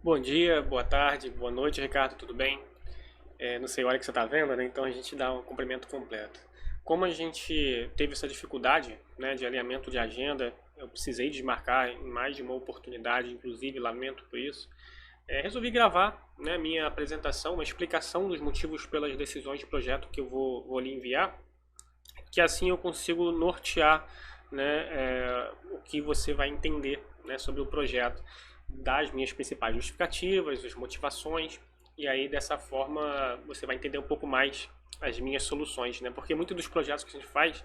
Bom dia, boa tarde, boa noite, Ricardo, tudo bem? Não sei a hora que você está vendo, né? Então a gente dá um cumprimento completo. Como a gente teve essa dificuldade, né, de alinhamento de agenda, eu precisei desmarcar em mais de uma oportunidade, inclusive lamento por isso. Resolvi gravar, né, minha apresentação, uma explicação dos motivos pelas decisões de projeto que eu vou lhe enviar, que assim eu consigo nortear, né, o que você vai entender, né, sobre o projeto, das minhas principais justificativas, as motivações, e aí dessa forma você vai entender um pouco mais as minhas soluções, né? Porque muitos dos projetos que a gente faz,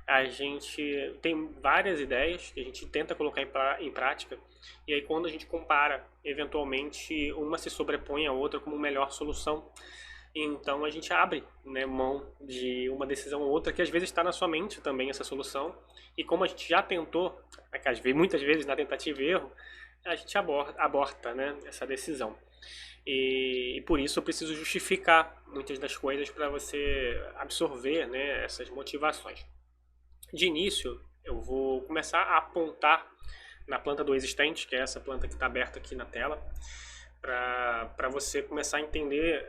a gente tem várias ideias que a gente tenta colocar em prática, e aí quando a gente compara, eventualmente uma se sobrepõe à outra como melhor solução. Então a gente abre, né, mão de uma decisão ou outra que às vezes está na sua mente também essa solução. E como a gente já tentou, muitas vezes na tentativa e erro, a gente aborta, né, essa decisão. E por isso eu preciso justificar muitas das coisas para você absorver, né, essas motivações. De início, eu vou começar a apontar na planta do existente, que é essa planta que está aberta aqui na tela, para você começar a entender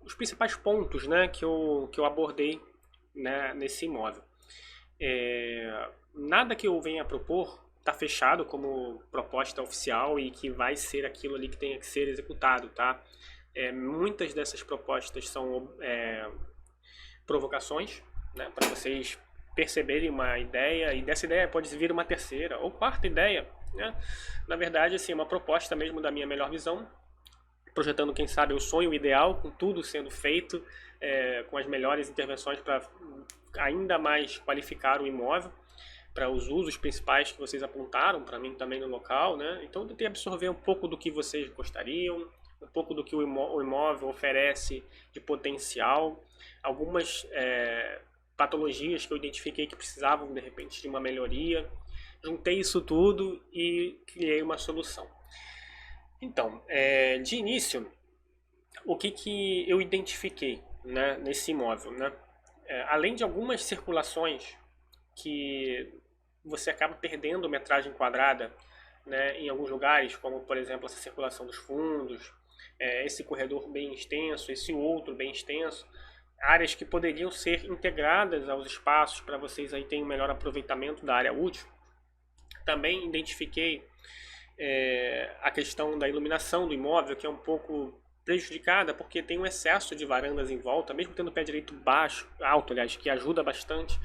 os principais pontos, né, que eu abordei, né, nesse imóvel. Nada que eu venha a propor está fechado como proposta oficial e que vai ser aquilo ali que tenha que ser executado, tá? Muitas dessas propostas são provocações, né, para vocês perceberem uma ideia e dessa ideia pode vir uma terceira ou quarta ideia, né? Na verdade, assim, uma proposta mesmo da minha melhor visão, projetando, quem sabe, o sonho ideal, com tudo sendo feito, com as melhores intervenções para ainda mais qualificar o imóvel, para os usos principais que vocês apontaram para mim também no local, né? Então eu tentei absorver um pouco do que vocês gostariam, um pouco do que o imóvel oferece de potencial, algumas patologias que eu identifiquei que precisavam de repente de uma melhoria. Juntei isso tudo e criei uma solução. Então, de início, o que eu identifiquei, né, nesse imóvel, né? Além de algumas circulações que você acaba perdendo metragem quadrada, né, em alguns lugares, como por exemplo essa circulação dos fundos, esse corredor bem extenso, esse outro bem extenso, áreas que poderiam ser integradas aos espaços para vocês aí terem um melhor aproveitamento da área útil. Também identifiquei a questão da iluminação do imóvel, que é um pouco prejudicada porque tem um excesso de varandas em volta, mesmo tendo o pé direito baixo, alto, aliás, que ajuda bastante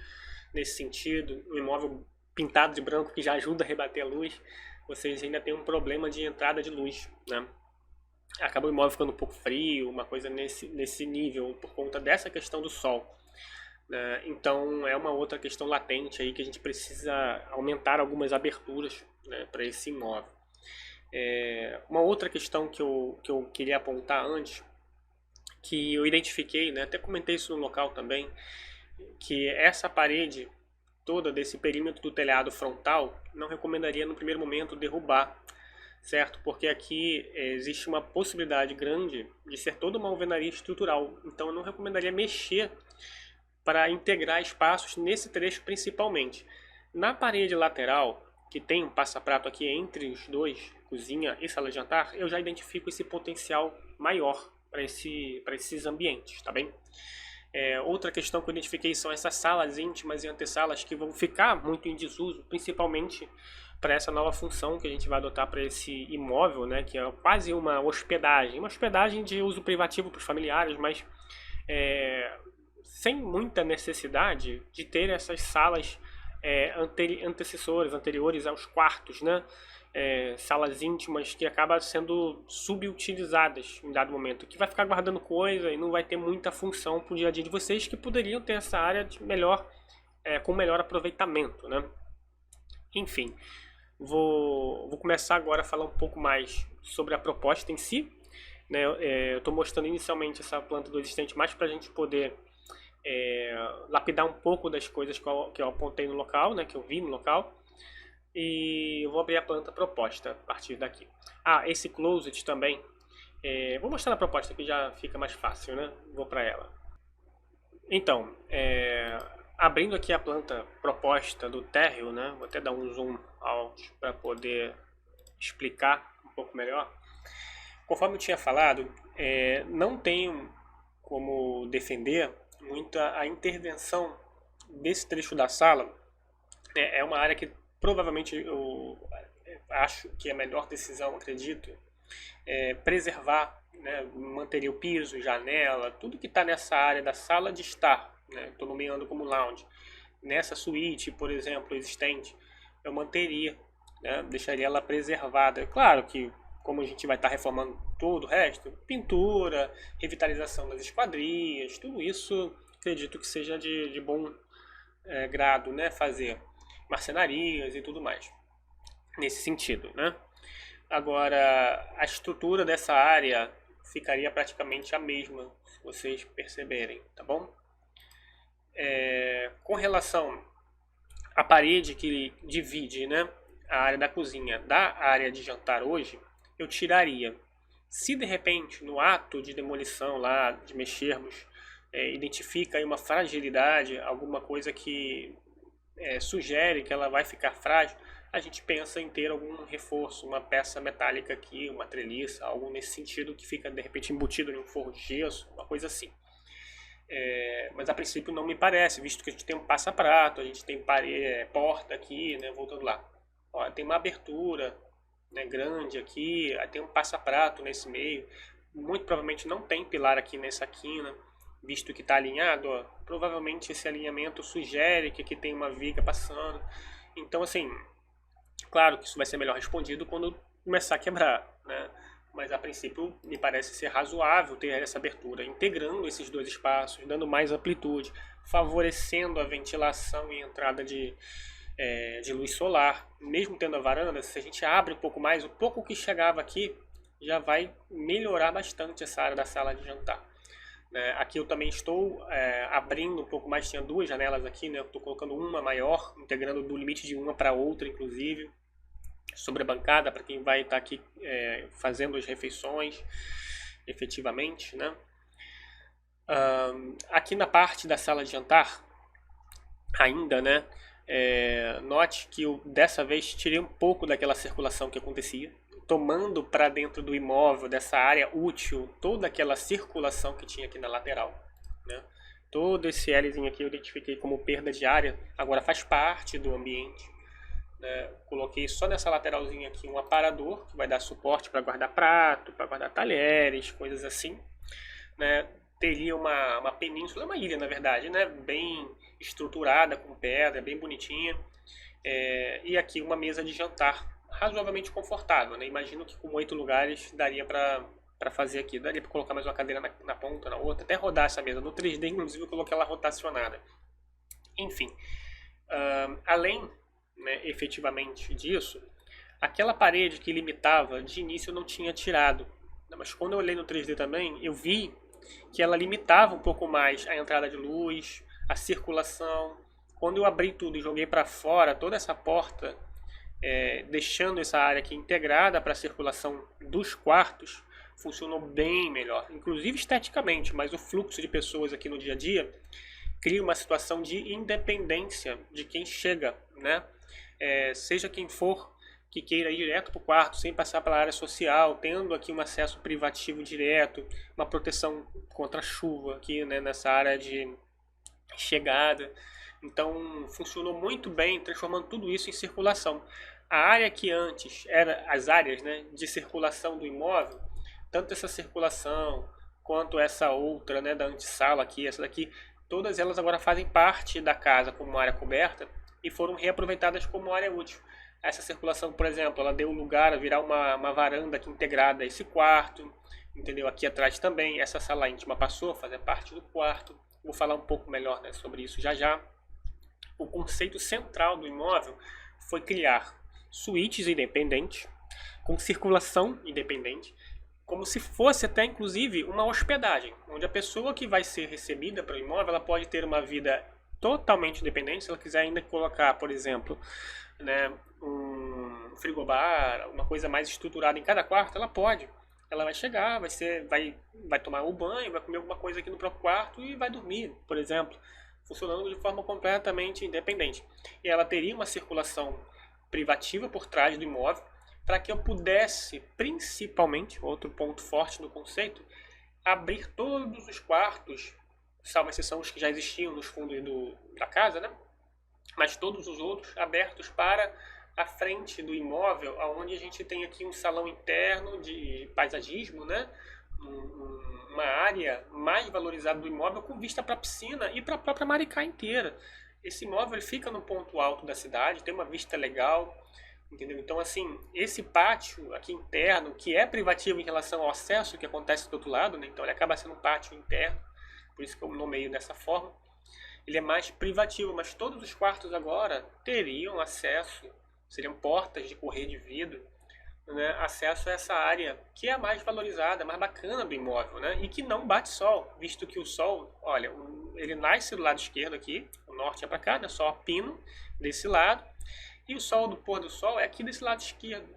nesse sentido. Um imóvel pintado de branco que já ajuda a rebater a luz, vocês ainda tem um problema de entrada de luz, né? Acaba o imóvel ficando um pouco frio, uma coisa nesse nível, por conta dessa questão do sol, né? Então é uma outra questão latente aí que a gente precisa aumentar algumas aberturas, né, para esse imóvel. Uma outra questão que eu queria apontar antes, que eu identifiquei, né, até comentei isso no local também, que essa parede toda desse perímetro do telhado frontal, não recomendaria no primeiro momento derrubar, certo? Porque aqui existe uma possibilidade grande de ser toda uma alvenaria estrutural, então eu não recomendaria mexer para integrar espaços nesse trecho principalmente. Na parede lateral, que tem um passa-prato aqui entre os dois, cozinha e sala de jantar, eu já identifico esse potencial maior para esses ambientes, tá bem? Outra questão que eu identifiquei são essas salas íntimas e antessalas que vão ficar muito em desuso, principalmente para essa nova função que a gente vai adotar para esse imóvel, né, que é quase uma hospedagem de uso privativo para os familiares, mas sem muita necessidade de ter essas salas antecessoras, anteriores aos quartos, né? Salas íntimas que acabam sendo subutilizadas em dado momento, que vai ficar guardando coisa e não vai ter muita função para o dia a dia de vocês que poderiam ter essa área de melhor, com melhor aproveitamento, né? Enfim, vou começar agora a falar um pouco mais sobre a proposta em si, né? Eu estou mostrando inicialmente essa planta do existente mais para a gente poder lapidar um pouco das coisas que eu apontei no local, né, que eu vi no local, e eu vou abrir a planta proposta a partir daqui. Esse closet também, vou mostrar na proposta que já fica mais fácil, né? Vou para ela. Então, abrindo aqui a planta proposta do térreo, né? Vou até dar um zoom out para poder explicar um pouco melhor. Conforme eu tinha falado, não tenho como defender muito a intervenção desse trecho da sala. É uma área que provavelmente eu acho que é a melhor decisão, acredito, preservar, né, manter o piso, janela, tudo que está nessa área da sala de estar, né, estou nomeando como lounge. Nessa suíte, por exemplo, existente, eu manteria, né, deixaria ela preservada. Claro que, como a gente vai estar reformando todo o resto, pintura, revitalização das esquadrias, tudo isso acredito que seja de bom grado, né, fazer marcenarias e tudo mais, nesse sentido, né? Agora, a estrutura dessa área ficaria praticamente a mesma, se vocês perceberem, tá bom? Com relação à parede que divide, né, a área da cozinha da área de jantar hoje, eu tiraria. Se de repente, no ato de demolição lá, de mexermos, identifica aí uma fragilidade, alguma coisa que sugere que ela vai ficar frágil, a gente pensa em ter algum reforço, uma peça metálica aqui, uma treliça, algo nesse sentido que fica de repente embutido em um forro de gesso, uma coisa assim. Mas a princípio não me parece, visto que a gente tem um passa-prato, a gente tem porta aqui, né, voltando lá. Ó, tem uma abertura, né, grande aqui, aí tem um passa-prato nesse meio. Muito provavelmente não tem pilar aqui nessa quina, visto que está alinhado. Ó, provavelmente esse alinhamento sugere que aqui tem uma viga passando. Então, assim, claro que isso vai ser melhor respondido quando começar a quebrar, né? Mas a princípio me parece ser razoável ter essa abertura, integrando esses dois espaços, dando mais amplitude, favorecendo a ventilação e entrada de luz solar. Mesmo tendo a varanda, se a gente abre um pouco mais, o pouco que chegava aqui já vai melhorar bastante essa área da sala de jantar. Aqui eu também estou abrindo um pouco mais, tinha duas janelas aqui, né? Eu estou colocando uma maior, integrando do limite de uma para outra, inclusive, sobre a bancada, para quem vai estar aqui fazendo as refeições, efetivamente, né? Aqui na parte da sala de jantar, ainda, né? Note que eu dessa vez tirei um pouco daquela circulação que acontecia, tomando para dentro do imóvel, dessa área útil, toda aquela circulação que tinha aqui na lateral, né? Todo esse Lzinho aqui eu identifiquei como perda de área, agora faz parte do ambiente, né? Coloquei só nessa lateralzinha aqui um aparador, que vai dar suporte para guardar prato, para guardar talheres, coisas assim, né? Teria uma península, uma ilha na verdade, né? Bem estruturada, com pedra, bem bonitinha, e aqui uma mesa de jantar razoavelmente confortável, né? Imagino que com 8 lugares daria para fazer aqui. Daria para colocar mais uma cadeira na ponta, na outra, até rodar essa mesa. No 3D, inclusive, eu coloquei ela rotacionada. Enfim, além, né, efetivamente disso, aquela parede que limitava, de início eu não tinha tirado. Mas quando eu olhei no 3D também, eu vi que ela limitava um pouco mais a entrada de luz, a circulação. Quando eu abri tudo e joguei para fora toda essa porta, deixando essa área aqui integrada para a circulação dos quartos, funcionou bem melhor, inclusive esteticamente, mas o fluxo de pessoas aqui no dia a dia cria uma situação de independência de quem chega, né? Seja quem for que queira ir direto para o quarto, sem passar pela área social, tendo aqui um acesso privativo direto, uma proteção contra a chuva aqui, né, nessa área de chegada. Então funcionou muito bem, transformando tudo isso em circulação. A área que antes era as áreas, né, de circulação do imóvel, tanto essa circulação quanto essa outra, né, da antessala aqui, essa daqui, todas elas agora fazem parte da casa como área coberta e foram reaproveitadas como área útil. Essa circulação, por exemplo, ela deu lugar a virar uma varanda aqui integrada a esse quarto, entendeu? Aqui atrás também, essa sala íntima passou a fazer parte do quarto. Vou falar um pouco melhor, né, sobre isso já já. O conceito central do imóvel foi criar suítes independentes, com circulação independente, como se fosse até inclusive uma hospedagem, onde a pessoa que vai ser recebida para o imóvel, ela pode ter uma vida totalmente independente. Se ela quiser ainda colocar, por exemplo, né, um frigobar, uma coisa mais estruturada em cada quarto, ela pode. Ela vai chegar, vai tomar um banho, vai comer alguma coisa aqui no próprio quarto e vai dormir, por exemplo, funcionando de forma completamente independente. E ela teria uma circulação privativa por trás do imóvel, para que eu pudesse, principalmente, outro ponto forte do conceito, abrir todos os quartos, salvo exceção os que já existiam nos fundos da casa, né? Mas todos os outros abertos para a frente do imóvel, onde a gente tem aqui um salão interno de paisagismo, né? Uma área mais valorizada do imóvel com vista para a piscina e para a própria Maricá inteira. Esse imóvel ele fica no ponto alto da cidade, tem uma vista legal, entendeu? Então, assim, esse pátio aqui interno, que é privativo em relação ao acesso que acontece do outro lado, né? Então ele acaba sendo um pátio interno, por isso que eu nomeio dessa forma. Ele é mais privativo, mas todos os quartos agora teriam acesso, seriam portas de correr de vidro, né, acesso a essa área que é a mais valorizada, a mais bacana do imóvel, né, e que não bate sol, visto que o sol, olha, ele nasce do lado esquerdo aqui, o norte é para cá, né, só pino desse lado, e o sol do pôr do sol é aqui desse lado esquerdo,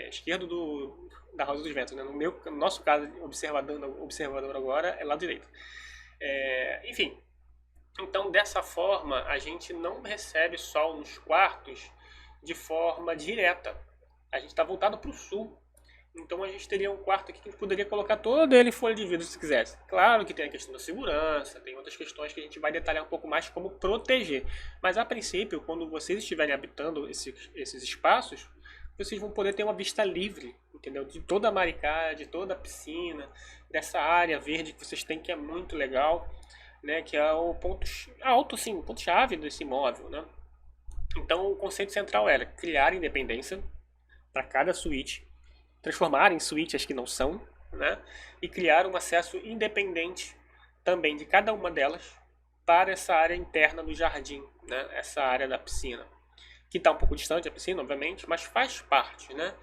esquerdo da Rosa dos Ventos, né, no nosso caso, observador agora é lado direito. Enfim, então dessa forma a gente não recebe sol nos quartos de forma direta. A gente está voltado para o sul. Então a gente teria um quarto aqui que a gente poderia colocar todo ele em folha de vidro se quisesse. Claro que tem a questão da segurança, tem outras questões que a gente vai detalhar um pouco mais como proteger. Mas a princípio, quando vocês estiverem habitando esses espaços, vocês vão poder ter uma vista livre, entendeu? De toda a Maricá, de toda a piscina, dessa área verde que vocês têm que é muito legal, né? Que é o ponto alto, sim, o ponto-chave desse imóvel, né? Então o conceito central era criar independência para cada suíte, transformar em suítes que não são, né? E criar um acesso independente também de cada uma delas para essa área interna do jardim, né? Essa área da piscina, que está um pouco distante da piscina, obviamente, mas faz parte, né?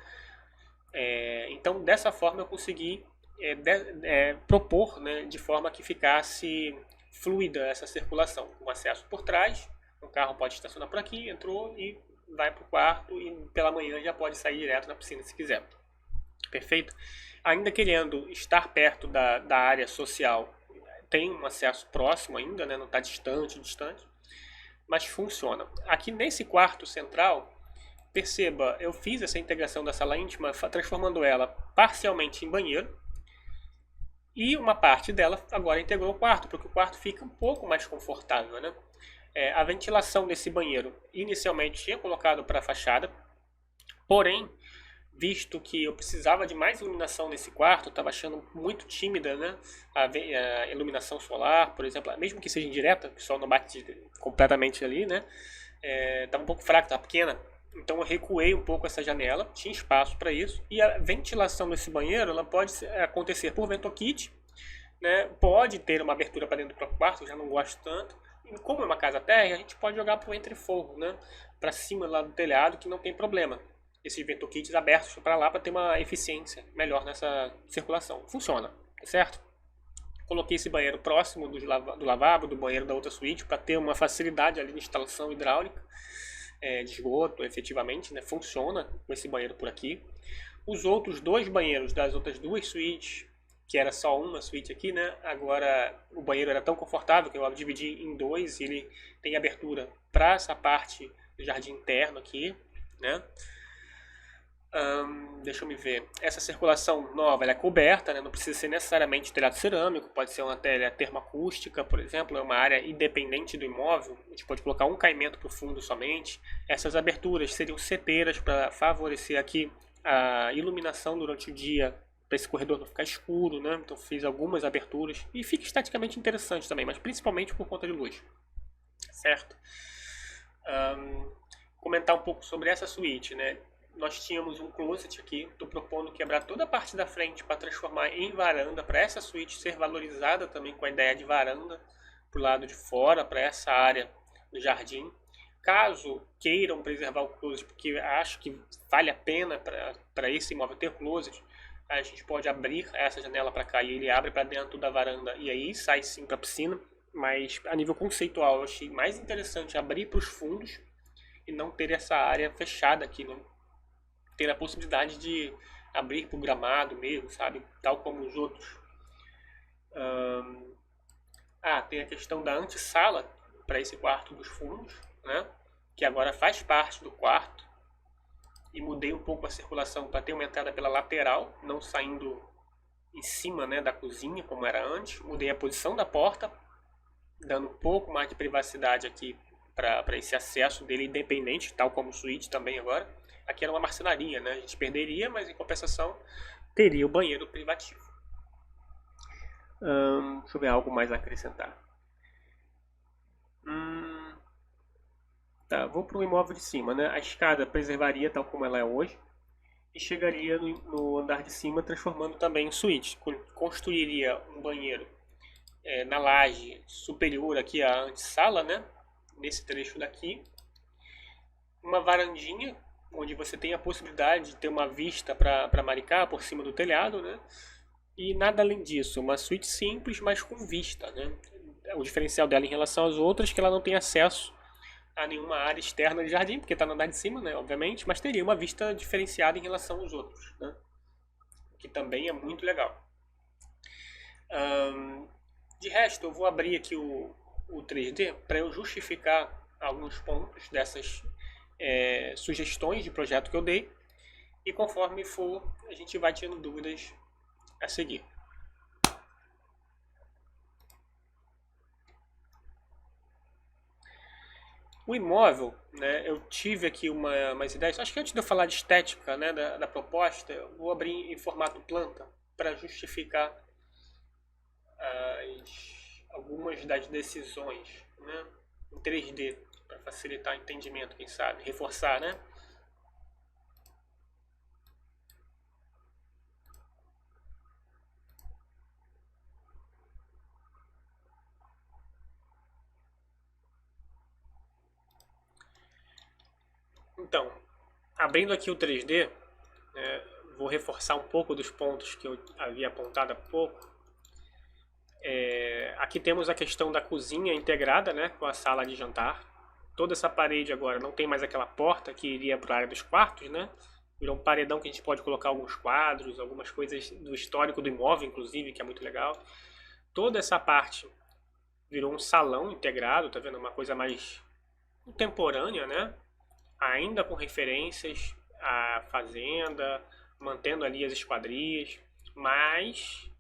Então, dessa forma, eu consegui propor, né, de forma que ficasse fluida essa circulação, com acesso por trás, o carro pode estacionar por aqui, entrou e vai para o quarto e pela manhã já pode sair direto na piscina se quiser. Perfeito? Ainda querendo estar perto da área social, tem um acesso próximo ainda, né? Não está distante, mas funciona. Aqui nesse quarto central, perceba, eu fiz essa integração da sala íntima, transformando ela parcialmente em banheiro, e uma parte dela agora integrou o quarto, porque o quarto fica um pouco mais confortável, né? A ventilação desse banheiro inicialmente tinha colocado para a fachada, porém, visto que eu precisava de mais iluminação nesse quarto, eu estava achando muito tímida, né? A iluminação solar, por exemplo, mesmo que seja indireta, que o sol não bate completamente ali, né? Estava um pouco fraca, estava pequena. Então eu recuei um pouco essa janela, tinha espaço para isso. E a ventilação desse banheiro ela pode acontecer por ventokit, né? Pode ter uma abertura para dentro do próprio quarto, eu já não gosto tanto. E como é uma casa térrea, a gente pode jogar para o entreforro, né? Para cima lá do telhado, que não tem problema. Esses ventokits abertos para lá para ter uma eficiência melhor nessa circulação. Funciona, certo? Coloquei esse banheiro próximo do lavabo, do banheiro da outra suíte, para ter uma facilidade ali de instalação hidráulica, de esgoto, efetivamente, né? Funciona com esse banheiro por aqui. Os outros dois banheiros das outras duas suítes, que era só uma suíte aqui, né? Agora o banheiro era tão confortável que eu dividi em dois, e ele tem abertura para essa parte do jardim interno aqui, né? Deixa eu me ver. Essa circulação nova ela é coberta, né? Não precisa ser necessariamente telhado cerâmico, pode ser uma telha termoacústica, por exemplo, é uma área independente do imóvel. A gente pode colocar um caimento para o fundo somente. Essas aberturas seriam seteiras para favorecer aqui a iluminação durante o dia, para esse corredor não ficar escuro, né? Então fiz algumas aberturas e fica esteticamente interessante também, mas principalmente por conta de luz, certo? Comentar um pouco sobre essa suíte, né? Nós tínhamos um closet aqui, estou propondo quebrar toda a parte da frente para transformar em varanda, para essa suíte ser valorizada também com a ideia de varanda para o lado de fora, para essa área do jardim. Caso queiram preservar o closet, porque acho que vale a pena para esse imóvel ter closet, a gente pode abrir essa janela para cá e ele abre para dentro da varanda e aí sai sim para a piscina, mas a nível conceitual eu achei mais interessante abrir para os fundos e não ter essa área fechada aqui, né? Ter a possibilidade de abrir para o gramado mesmo, sabe? Tal como os outros. Tem a questão da antessala para esse quarto dos fundos, né? Que agora faz parte do quarto. e mudei um pouco a circulação para ter uma entrada pela lateral, não saindo em cima, né, da cozinha como era antes. Mudei a posição da porta, dando um pouco mais de privacidade aqui para esse acesso dele independente, tal como o suíte também agora. Aqui era uma marcenaria, né? A gente perderia, mas em compensação teria o banheiro privativo. Deixa eu ver algo mais a acrescentar. Tá, vou para o imóvel de cima, né? A escada preservaria tal como ela é hoje e chegaria no andar de cima transformando também em suíte. Construiria um banheiro na laje superior aqui à antessala, né? Nesse trecho daqui. Uma varandinha onde você tem a possibilidade de ter uma vista para Maricá por cima do telhado, né? E nada além disso, uma suíte simples, mas com vista, né? O diferencial dela em relação às outras é que ela não tem acesso a nenhuma área externa de jardim, porque está no andar de cima, né, obviamente, mas teria uma vista diferenciada em relação aos outros, né, que também é muito legal. De resto, eu vou abrir aqui o 3D para eu justificar alguns pontos dessas sugestões de projeto que eu dei, e conforme for, a gente vai tirando dúvidas a seguir. O imóvel, né, eu tive aqui umas ideias, acho que antes de eu falar de estética, né, da proposta, eu vou abrir em formato planta para justificar algumas das decisões, né, em 3D, para facilitar o entendimento, quem sabe, reforçar, né? Então, abrindo aqui o 3D, vou reforçar um pouco dos pontos que eu havia apontado há pouco. Aqui temos a questão da cozinha integrada, né, com a sala de jantar. Toda essa parede agora não tem mais aquela porta que iria para a área dos quartos, né? Virou um paredão que a gente pode colocar alguns quadros, algumas coisas do histórico do imóvel, inclusive, que é muito legal. Toda essa parte virou um salão integrado, tá vendo? Uma coisa mais contemporânea, né? Ainda com referências à fazenda, mantendo ali as esquadrias, mas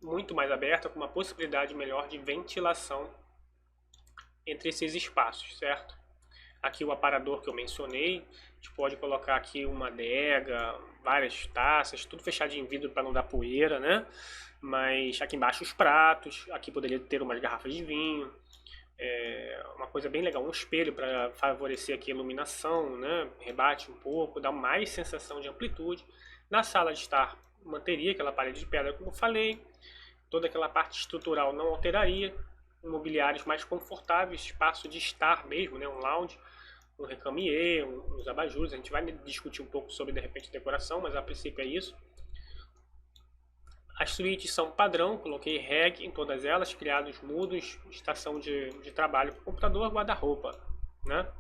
muito mais aberta, com uma possibilidade melhor de ventilação entre esses espaços, certo? Aqui o aparador que eu mencionei, a gente pode colocar aqui uma adega, várias taças, tudo fechadinho em vidro para não dar poeira, né? Mas aqui embaixo os pratos, aqui poderia ter umas garrafas de vinho, uma coisa bem legal, um espelho para favorecer aqui a iluminação, né? Rebate um pouco, dá mais sensação de amplitude. Na sala de estar, manteria aquela parede de pedra como eu falei, toda aquela parte estrutural não alteraria, mobiliários mais confortáveis, espaço de estar mesmo, né? Um lounge, um recamier, uns abajures, a gente vai discutir um pouco sobre de repente decoração, mas a princípio é isso. As suítes são padrão, coloquei reg em todas elas, criados mudos, estação de trabalho para o computador, guarda-roupa, né?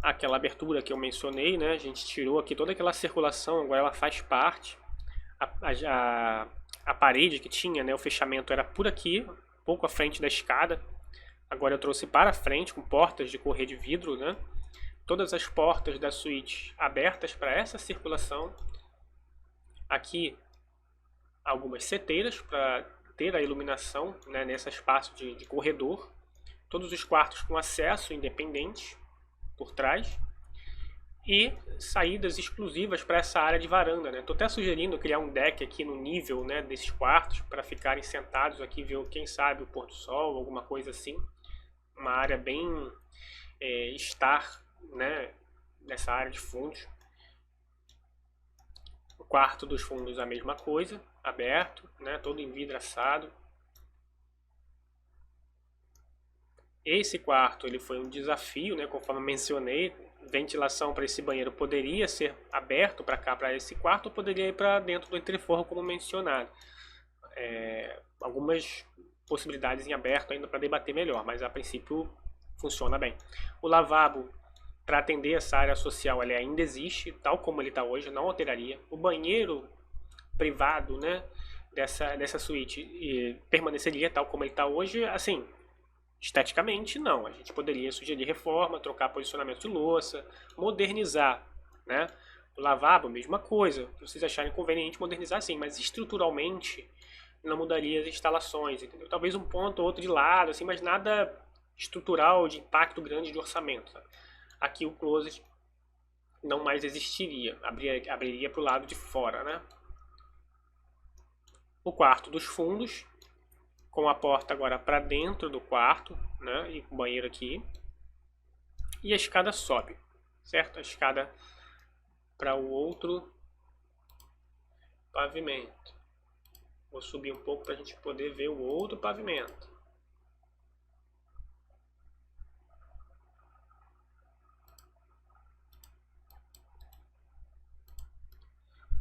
Aquela abertura que eu mencionei, né? A gente tirou aqui toda aquela circulação, agora ela faz parte. A parede que tinha, né? O fechamento era por aqui, um pouco à frente da escada. Agora eu trouxe para frente com portas de correr de vidro, né? Todas as portas da suíte abertas para essa circulação. Aqui algumas seteiras para ter a iluminação, né, nesse espaço de corredor. Todos os quartos com acesso independente por trás. E saídas exclusivas para essa área de varanda, né? Estou até sugerindo criar um deck aqui no nível, né, desses quartos para ficarem sentados aqui, ver quem sabe o pôr do sol, alguma coisa assim. Uma área bem estar, né, nessa área de fundos. O quarto dos fundos a mesma coisa, aberto, né, todo envidraçado. Esse quarto ele foi um desafio, né, conforme mencionei. Ventilação para esse banheiro poderia ser aberto para cá, para esse quarto, ou poderia ir para dentro do entreforro, como mencionado. Algumas possibilidades em aberto ainda para debater melhor, mas a princípio funciona bem. O lavabo para atender essa área social ele ainda existe, tal como ele está hoje, não alteraria. O banheiro privado, né, dessa suíte permaneceria tal como ele está hoje, assim, esteticamente, não. A gente poderia sugerir reforma, trocar posicionamento de louça, modernizar, né? O lavabo, mesma coisa. Se vocês acharem conveniente modernizar, sim, mas estruturalmente não mudaria as instalações, entendeu? Talvez um ponto ou outro de lado, assim, mas nada estrutural de impacto grande de orçamento, sabe? Aqui o closet não mais existiria, abriria para o lado de fora, né? O quarto dos fundos, com a porta agora para dentro do quarto, né? E o banheiro aqui. E a escada sobe, certo? A escada para o outro pavimento. Vou subir um pouco para a gente poder ver o outro pavimento.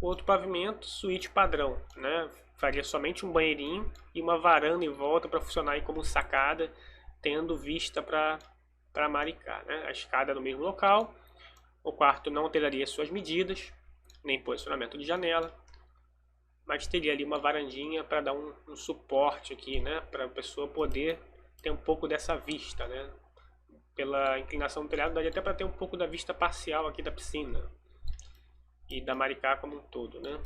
O outro pavimento, suíte padrão, né? Faria somente um banheirinho e uma varanda em volta para funcionar aí como sacada, tendo vista para Maricá, né? A escada no mesmo local. O quarto não alteraria suas medidas, nem posicionamento de janela, mas teria ali uma varandinha para dar um suporte aqui, né? Para a pessoa poder ter um pouco dessa vista, né? Pela inclinação do telhado, daria até para ter um pouco da vista parcial aqui da piscina e da Maricá como um todo, né?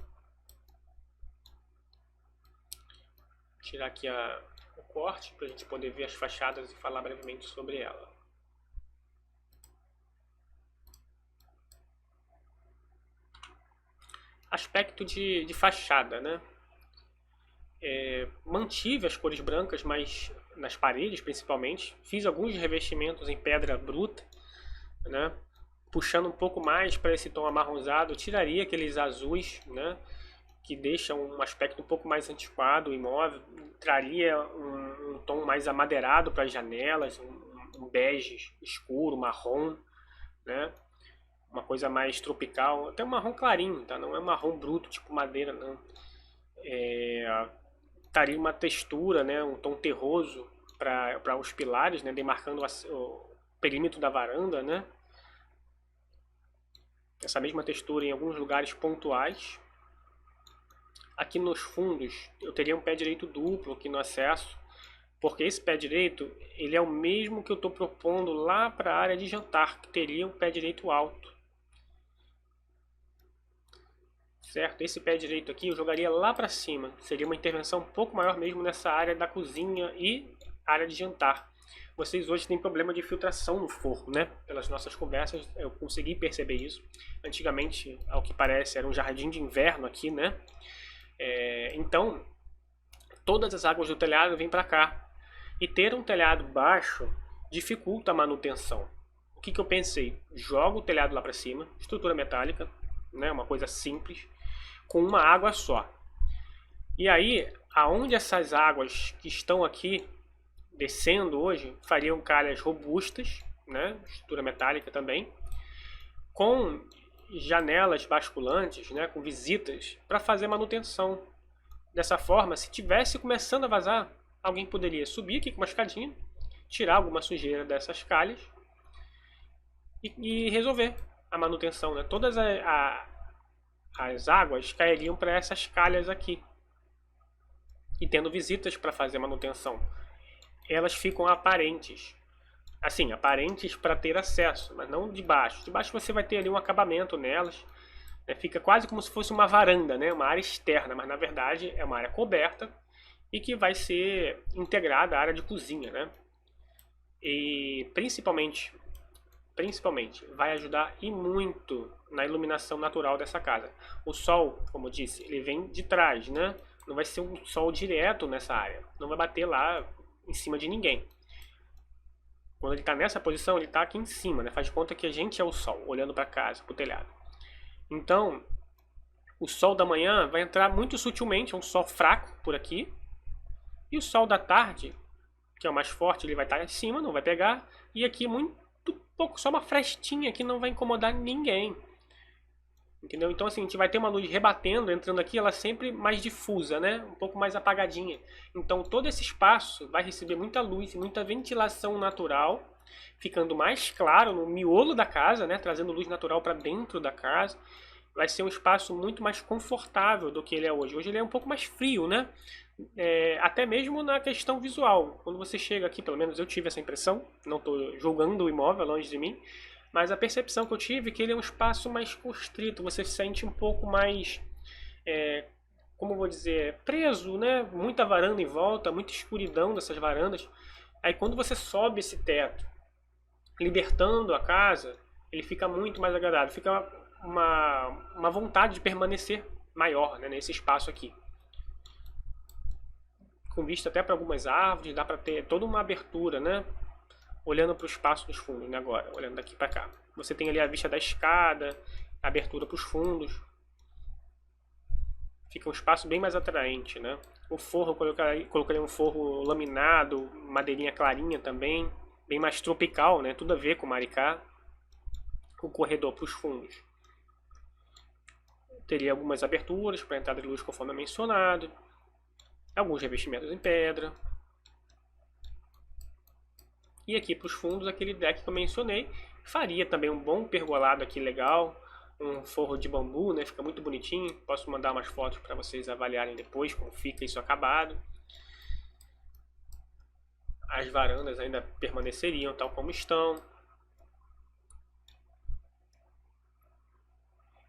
Vou tirar aqui o corte para a gente poder ver as fachadas e falar brevemente sobre ela. Aspecto de fachada, né? Mantive as cores brancas, mas nas paredes principalmente. Fiz alguns revestimentos em pedra bruta, né? Puxando um pouco mais para esse tom amarronzado, tiraria aqueles azuis, né? Que deixam um aspecto um pouco mais antiquado, imóvel. Traria um tom mais amadeirado para as janelas, um bege escuro, marrom, né? Uma coisa mais tropical, até um marrom clarinho, tá? Não é marrom bruto, tipo madeira, não. Daria uma textura, né? Um tom terroso para os pilares, né? Demarcando o perímetro da varanda, né? Essa mesma textura em alguns lugares pontuais. Aqui nos fundos eu teria um pé direito duplo aqui no acesso, porque esse pé direito ele é o mesmo que eu estou propondo lá para a área de jantar, que teria um pé direito alto. Certo? Esse pé direito aqui eu jogaria lá para cima, seria uma intervenção um pouco maior mesmo nessa área da cozinha e área de jantar. Vocês hoje têm problema de filtração no forro, né? Pelas nossas conversas eu consegui perceber isso. Antigamente, ao que parece, era um jardim de inverno aqui, né? Então, todas as águas do telhado vêm para cá. E ter um telhado baixo dificulta a manutenção. O que eu pensei? Jogo o telhado lá para cima, estrutura metálica, né? Uma coisa simples, com uma água só. E aí, aonde essas águas que estão aqui descendo hoje fariam calhas robustas, né? Estrutura metálica também, com janelas basculantes, né? Com visitas para fazer manutenção. Dessa forma, se tivesse começando a vazar, alguém poderia subir aqui com uma escadinha, tirar alguma sujeira dessas calhas e resolver a manutenção, né? Todas as águas cairiam para essas calhas aqui. E tendo visitas para fazer a manutenção, elas ficam aparentes. Assim, aparentes para ter acesso, mas não de baixo. De baixo você vai ter ali um acabamento nelas, né? Fica quase como se fosse uma varanda, né? Uma área externa, mas na verdade é uma área coberta e que vai ser integrada à área de cozinha, né? E principalmente vai ajudar e muito na iluminação natural dessa casa. O sol, como eu disse, ele vem de trás, né? Não vai ser um sol direto nessa área, não vai bater lá em cima de ninguém. Quando ele está nessa posição, ele está aqui em cima, né? Faz de conta que a gente é o sol, olhando para casa, para o telhado. Então, o sol da manhã vai entrar muito sutilmente, é um sol fraco por aqui. E o sol da tarde, que é o mais forte, ele vai estar em cima, não vai pegar. E aqui muito pouco, só uma frestinha que não vai incomodar ninguém. Entendeu? Então assim, a gente vai ter uma luz rebatendo, entrando aqui, ela sempre mais difusa, né? Um pouco mais apagadinha. Então todo esse espaço vai receber muita luz e muita ventilação natural, ficando mais claro no miolo da casa, né? Trazendo luz natural para dentro da casa. vai ser um espaço muito mais confortável do que ele é hoje. Hoje ele é um pouco mais frio, né? Até mesmo na questão visual. Quando você chega aqui, pelo menos eu tive essa impressão, não estou julgando o imóvel longe de mim, mas a percepção que eu tive é que ele é um espaço mais constrito, você se sente um pouco mais, como vou dizer, preso, né? Muita varanda em volta, muita escuridão dessas varandas. Aí quando você sobe esse teto, libertando a casa, ele fica muito mais agradável, fica uma vontade de permanecer maior, né, nesse espaço aqui. Com vista até para algumas árvores, dá para ter toda uma abertura, né? Olhando para o espaço dos fundos, né, agora, olhando daqui para cá. Você tem ali a vista da escada, a abertura para os fundos. Fica um espaço bem mais atraente, né? O forro, eu colocaria um forro laminado, madeirinha clarinha também, bem mais tropical, né? Tudo a ver com Maricá. O corredor para os fundos teria algumas aberturas para entrada de luz, conforme mencionado, alguns revestimentos em pedra. E aqui para os fundos, aquele deck que eu mencionei, faria também um bom pergolado aqui legal, um forro de bambu, né? Fica muito bonitinho. Posso mandar umas fotos para vocês avaliarem depois como fica isso acabado. As varandas ainda permaneceriam tal como estão.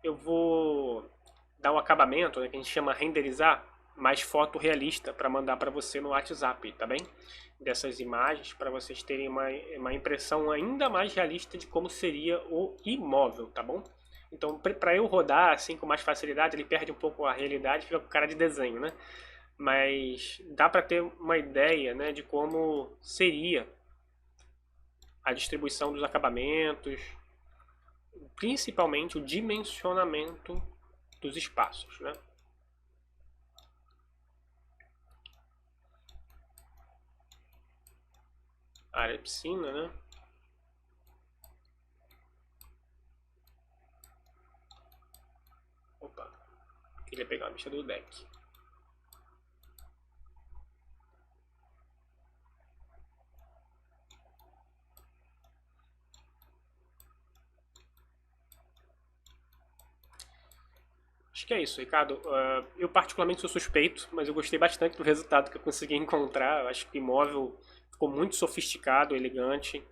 Eu vou dar um acabamento, né, que a gente chama renderizar, mais foto realista para mandar para você no WhatsApp, tá bem? Dessas imagens, para vocês terem uma impressão ainda mais realista de como seria o imóvel, tá bom? Então, para eu rodar assim com mais facilidade, ele perde um pouco a realidade, fica com cara de desenho, né? Mas dá para ter uma ideia, né, de como seria a distribuição dos acabamentos, principalmente o dimensionamento dos espaços, né? A área de piscina, né? Opa, queria pegar a bicha do deck. Acho que é isso, Ricardo. Eu particularmente sou suspeito, mas eu gostei bastante do resultado que eu consegui encontrar. Eu acho que o imóvel ficou muito sofisticado, elegante.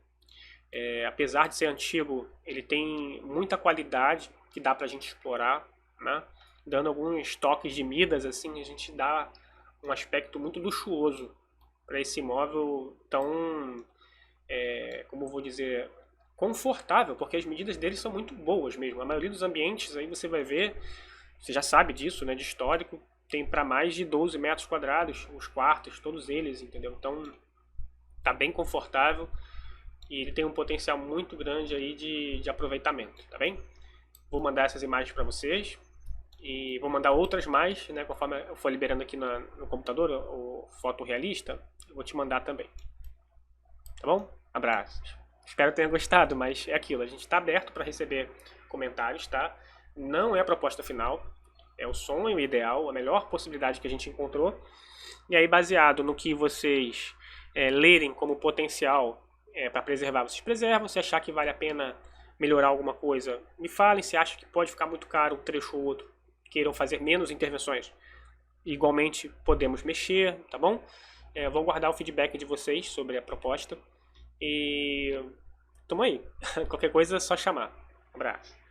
Apesar de ser antigo, ele tem muita qualidade que dá pra gente explorar, né? Dando alguns toques de Midas, assim, a gente dá um aspecto muito luxuoso para esse imóvel tão, como eu vou dizer, confortável, porque as medidas dele são muito boas mesmo. A maioria dos ambientes aí você vai ver, você já sabe disso, né, de histórico, tem para mais de 12 metros quadrados, os quartos, todos eles, entendeu? Então, tá bem confortável e ele tem um potencial muito grande aí de aproveitamento, tá bem? Vou mandar essas imagens para vocês e vou mandar outras mais, né, conforme eu for liberando aqui no computador, o foto realista, eu vou te mandar também. Tá bom? Abraços. Espero que tenha gostado, mas é aquilo, a gente está aberto para receber comentários, tá? Não é a proposta final, é o sonho ideal, a melhor possibilidade que a gente encontrou. E aí, baseado no que vocês lerem como potencial para preservar, vocês preservam. Se achar que vale a pena melhorar alguma coisa, me falem. Se acha que pode ficar muito caro um trecho ou outro, queiram fazer menos intervenções, igualmente podemos mexer, tá bom? Vou guardar o feedback de vocês sobre a proposta. E tamo aí. Qualquer coisa é só chamar. Abraço.